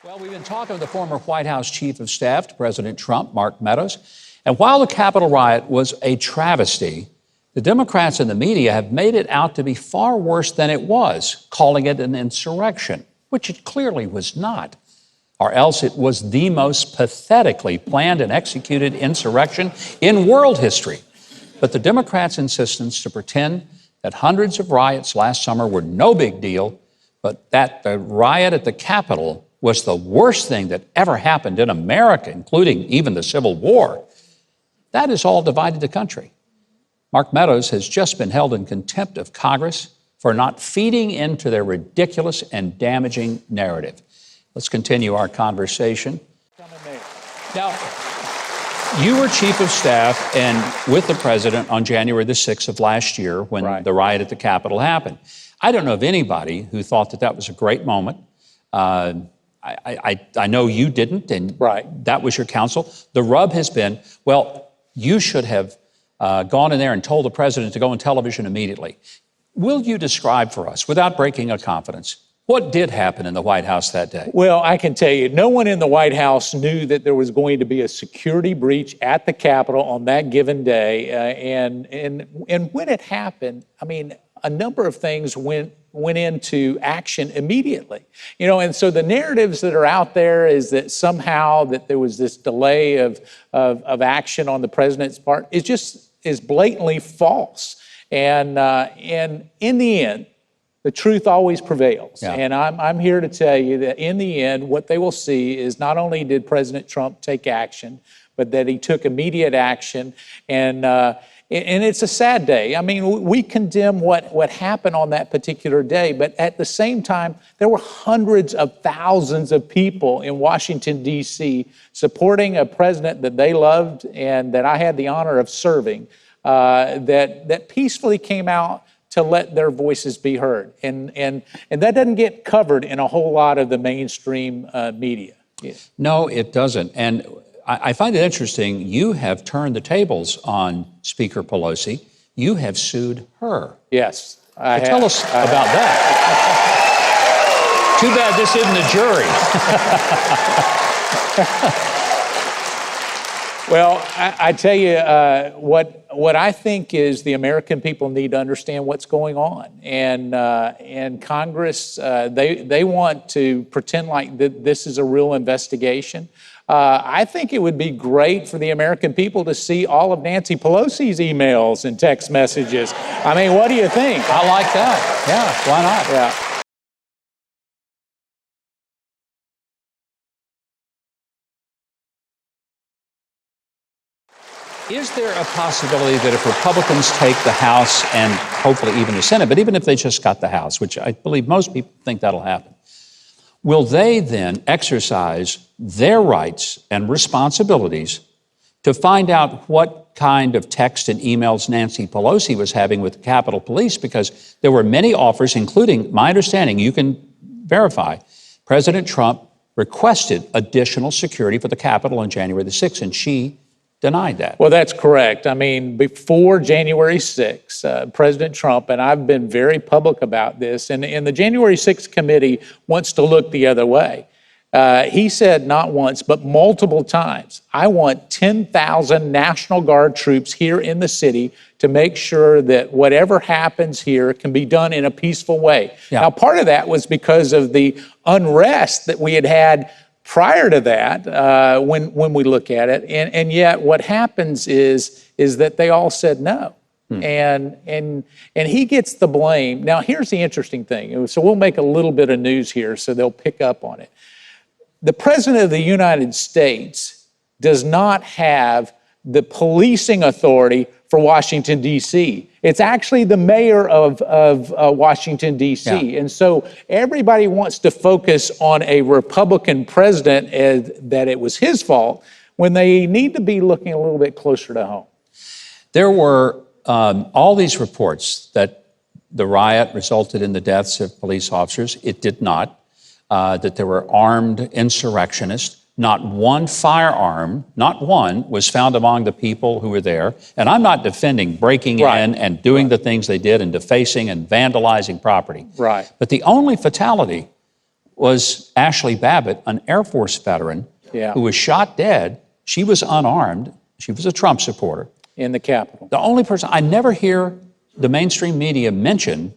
Well, we've been talking with the former White House Chief of Staff to President Trump, Mark Meadows. And while the Capitol riot was a travesty, the Democrats and the media have made it out to be far worse than it was, calling it an insurrection, which it clearly was not. Or else it was the most pathetically planned and executed insurrection in world history. But the Democrats' insistence to pretend that hundreds of riots last summer were no big deal, but that the riot at the Capitol was the worst thing that ever happened in America, including even the Civil War, that has all divided the country. Mark Meadows has just been held in contempt of Congress for not feeding into their ridiculous and damaging narrative. Let's continue our conversation. Now, you were chief of staff and with the president on January the 6th of last year when the riot at the Capitol happened. I don't know of anybody who thought that that was a great moment. I know you didn't, and that was your counsel. The rub has been, well, you should have gone in there and told the president to go on television immediately. Will you describe for us, without breaking a confidence, what did happen in the White House that day? Well, I can tell you, no one in the White House knew that there was going to be a security breach at the Capitol on that given day. And when it happened, I mean, a number of things went into action immediately. You know, and so the narratives that are out there is that somehow that there was this delay of action on the president's part is blatantly false. And in the end, the truth always prevails. Yeah. And I'm here to tell you that in the end, what they will see is not only did President Trump take action, but that he took immediate action. And it's a sad day. I mean, we condemn what happened on that particular day, but at the same time, there were hundreds of thousands of people in Washington, D.C. supporting a president that they loved and that I had the honor of serving, that peacefully came out to let their voices be heard. And that doesn't get covered in a whole lot of the mainstream media. Yeah. No, it doesn't. And I find it interesting, you have turned the tables on Speaker Pelosi. You have sued her. Yes, I have. Tell us about that. Too bad this isn't a jury. Well, I tell you, what I think is the American people need to understand what's going on. And Congress, they want to pretend like this is a real investigation. I think it would be great for the American people to see all of Nancy Pelosi's emails and text messages. I mean, what do you think? I like that. Yeah, why not? Yeah. Is there a possibility that if Republicans take the House and hopefully even the Senate, but even if they just got the House, which I believe most people think that'll happen, will they then exercise their rights and responsibilities to find out what kind of text and emails Nancy Pelosi was having with the Capitol Police? Because there were many offers, including, my understanding, you can verify, President Trump requested additional security for the Capitol on January the 6th, and she denied that. Well, that's correct. I mean, before January 6th, President Trump, and I've been very public about this, and the January 6th committee wants to look the other way. He said not once, but multiple times, I want 10,000 National Guard troops here in the city to make sure that whatever happens here can be done in a peaceful way. Yeah. Now, part of that was because of the unrest that we had prior to that, when we look at it, and yet what happens is that they all said no, and he gets the blame. Now, here's the interesting thing. So we'll make a little bit of news here, so they'll pick up on it. The President of the United States does not have the policing authority for Washington, D.C. It's actually the mayor of Washington, D.C. Yeah. And so everybody wants to focus on a Republican president as that it was his fault when they need to be looking a little bit closer to home. There were all these reports that the riot resulted in the deaths of police officers. It did not. That there were armed insurrectionists. Not one firearm, not one, was found among the people who were there. And I'm not defending breaking in and doing the things they did and defacing and vandalizing property. Right. But the only fatality was Ashli Babbitt, an Air Force veteran who was shot dead. She was unarmed. She was a Trump supporter. In the Capitol. The only person, I never hear the mainstream media mention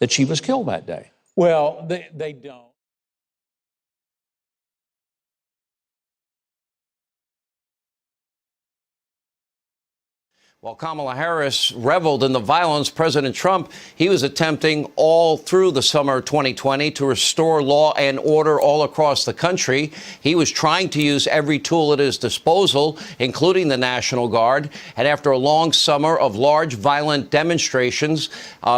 that she was killed that day. Well, they don't. While Kamala Harris reveled in the violence, President Trump, he was attempting all through the summer of 2020 to restore law and order all across the country. He was trying to use every tool at his disposal, including the National Guard. And after a long summer of large violent demonstrations,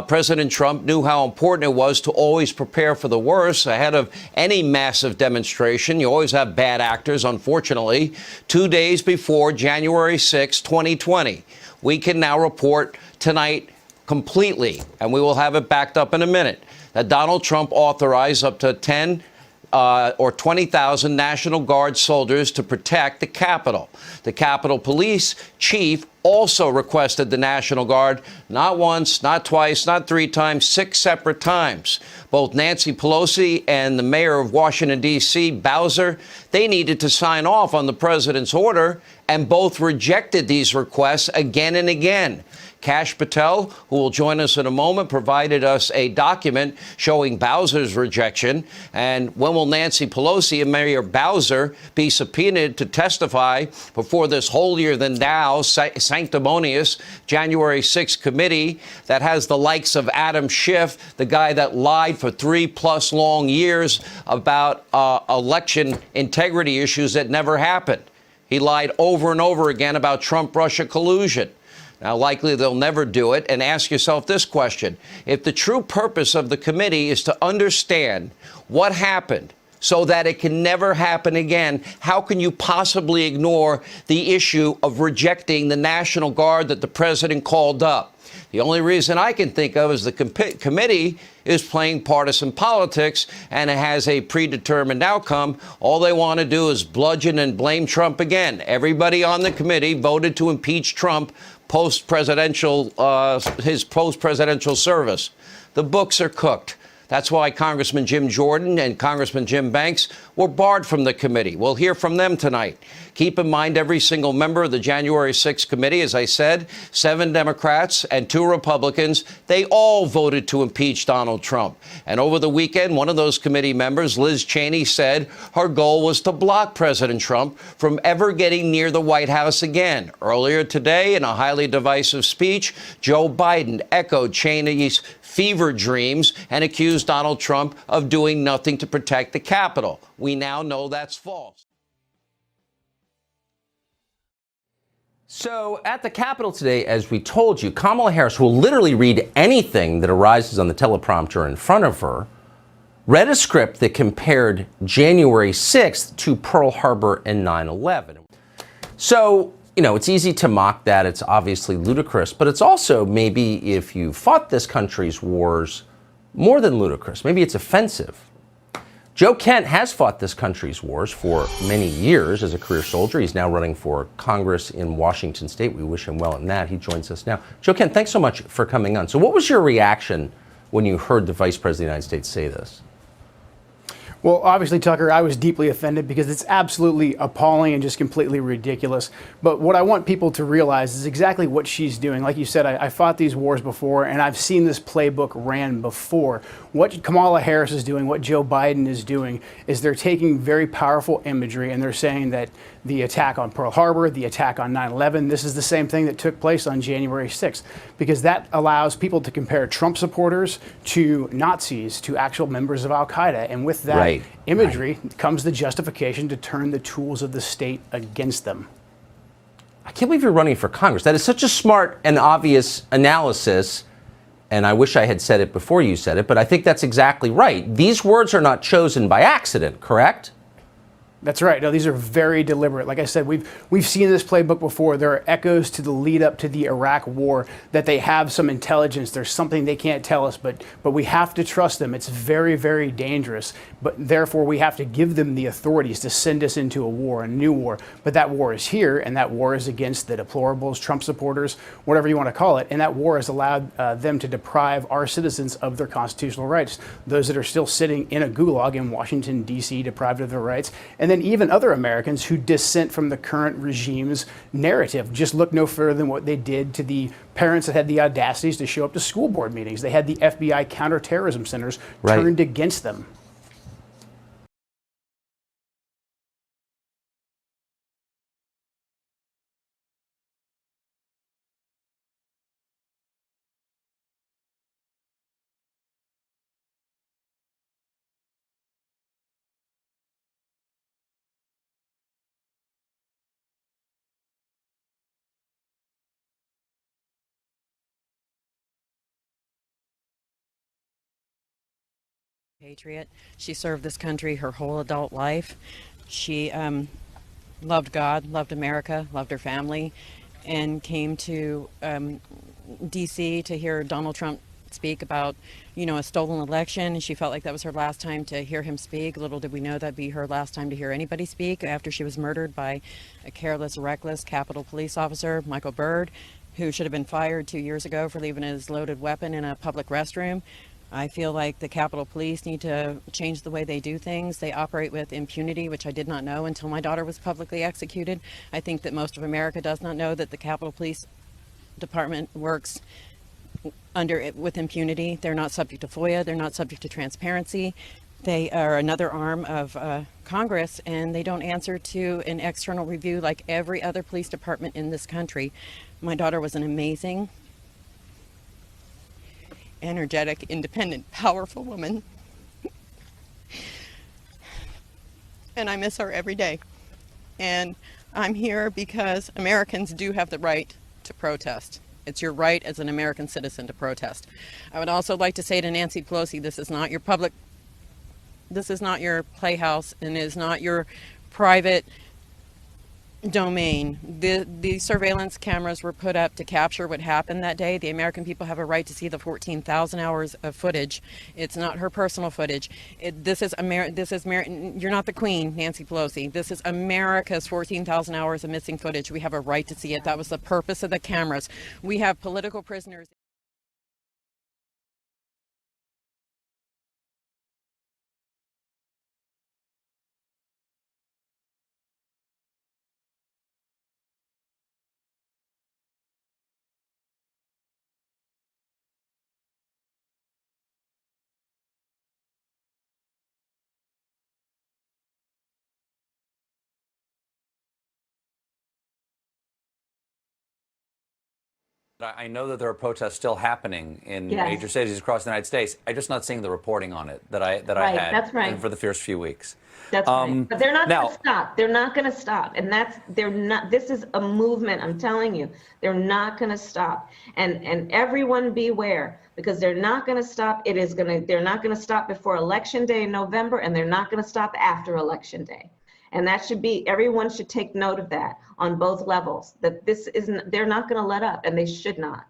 President Trump knew how important it was to always prepare for the worst ahead of any massive demonstration. You always have bad actors, unfortunately. 2 days before January 6, 2020. We can now report tonight completely, and we will have it backed up in a minute, that Donald Trump authorized up to 10 or 20,000 National Guard soldiers to protect the Capitol. The Capitol Police Chief also requested the National Guard not once, not twice, not 3 times, 6 separate times. Both Nancy Pelosi and the mayor of Washington, D.C., Bowser, they needed to sign off on the president's order, and both rejected these requests again and again. Kash Patel, who will join us in a moment, provided us a document showing Bowser's rejection. And when will Nancy Pelosi and Mayor Bowser be subpoenaed to testify before this holier-than-thou, sanctimonious January 6th committee that has the likes of Adam Schiff, the guy that lied for 3+ long years about election integrity issues that never happened? He lied over and over again about Trump-Russia collusion. Now, likely they'll never do it. And ask yourself this question. If the true purpose of the committee is to understand what happened so that it can never happen again, how can you possibly ignore the issue of rejecting the National Guard that the president called up? The only reason I can think of is the committee is playing partisan politics, and it has a predetermined outcome. All they want to do is bludgeon and blame Trump again. Everybody on the committee voted to impeach Trump post-presidential, his post-presidential service. The books are cooked. That's why Congressman Jim Jordan and Congressman Jim Banks were barred from the committee. We'll hear from them tonight. Keep in mind, every single member of the January 6th committee, as I said, 7 Democrats and 2 Republicans, they all voted to impeach Donald Trump. And over the weekend, one of those committee members, Liz Cheney, said her goal was to block President Trump from ever getting near the White House again. Earlier today, in a highly divisive speech, Joe Biden echoed Cheney's fever dreams and accused Donald Trump of doing nothing to protect the Capitol. We now know that's false. So at the Capitol today, as we told you, Kamala Harris will literally read anything that arises on the teleprompter in front of her, read a script that compared January 6th to Pearl Harbor and 9/11. So, you know, it's easy to mock that. It's obviously ludicrous, but it's also maybe, if you fought this country's wars, more than ludicrous. Maybe it's offensive. Joe Kent has fought this country's wars for many years as a career soldier. He's now running for Congress in Washington State. We wish him well in that. He joins us now. Joe Kent, thanks so much for coming on. So what was your reaction when you heard the Vice President of the United States say this? Well, obviously, Tucker, I was deeply offended because it's absolutely appalling and just completely ridiculous. But what I want people to realize is exactly what she's doing. Like you said, I fought these wars before, and I've seen this playbook ran before. What Kamala Harris is doing, what Joe Biden is doing, is they're taking very powerful imagery and they're saying that the attack on Pearl Harbor, the attack on 9/11, this is the same thing that took place on January 6th, because that allows people to compare Trump supporters to Nazis, to actual members of Al-Qaeda. And with that imagery comes the justification to turn the tools of the state against them. I can't believe you're running for Congress. That is such a smart and obvious analysis, and I wish I had said it before you said it, but I think that's exactly right. These words are not chosen by accident, correct? That's right. No, these are very deliberate. Like I said, we've seen this playbook before. There are echoes to the lead up to the Iraq War that they have some intelligence. There's something they can't tell us, but we have to trust them. It's very, very dangerous. But therefore, we have to give them the authorities to send us into a war, a new war. But that war is here, and that war is against the deplorables, Trump supporters, whatever you want to call it. And that war has allowed them to deprive our citizens of their constitutional rights. Those that are still sitting in a gulag in Washington, D.C., deprived of their rights. And then even other Americans who dissent from the current regime's narrative. Just look no further than what they did to the parents that had the audacities to show up to school board meetings. They had the FBI counterterrorism centers turned against them. Patriot. She served this country her whole adult life. She loved God, loved America, loved her family, and came to D.C. to hear Donald Trump speak about, a stolen election. She felt like that was her last time to hear him speak. Little did we know that'd be her last time to hear anybody speak after she was murdered by a careless, reckless Capitol Police officer, Michael Byrd, who should have been fired 2 years ago for leaving his loaded weapon in a public restroom. I feel like the Capitol Police need to change the way they do things. They operate with impunity, which I did not know until my daughter was publicly executed. I think that most of America does not know that the Capitol Police Department works with impunity. They're not subject to FOIA. They're not subject to transparency. They are another arm of Congress, and they don't answer to an external review like every other police department in this country. My daughter was an amazing, energetic, independent, powerful woman. And I miss her every day. And I'm here because Americans do have the right to protest. It's your right as an American citizen to protest. I would also like to say to Nancy Pelosi, this is not your playhouse, and is not your private domain. The surveillance cameras were put up to capture what happened that day. The American people have a right to see the 14,000 hours of footage. It's not her personal footage. You're not the queen, Nancy Pelosi. This is America's 14,000 hours of missing footage. We have a right to see it. That was the purpose of the cameras. We have political prisoners. I know that there are protests still happening in major cities across the United States. I'm just not seeing the reporting on it that I had that's right. for the first few weeks. That's right. But they're not going to stop. They're not going to stop. And they're not, this is a movement, I'm telling you. They're not going to stop. And everyone beware, because they're not going to stop. They're not going to stop before Election Day in November, and they're not going to stop after Election Day. And that should be, everyone should take note of that on both levels, that they're not going to let up, and they should not.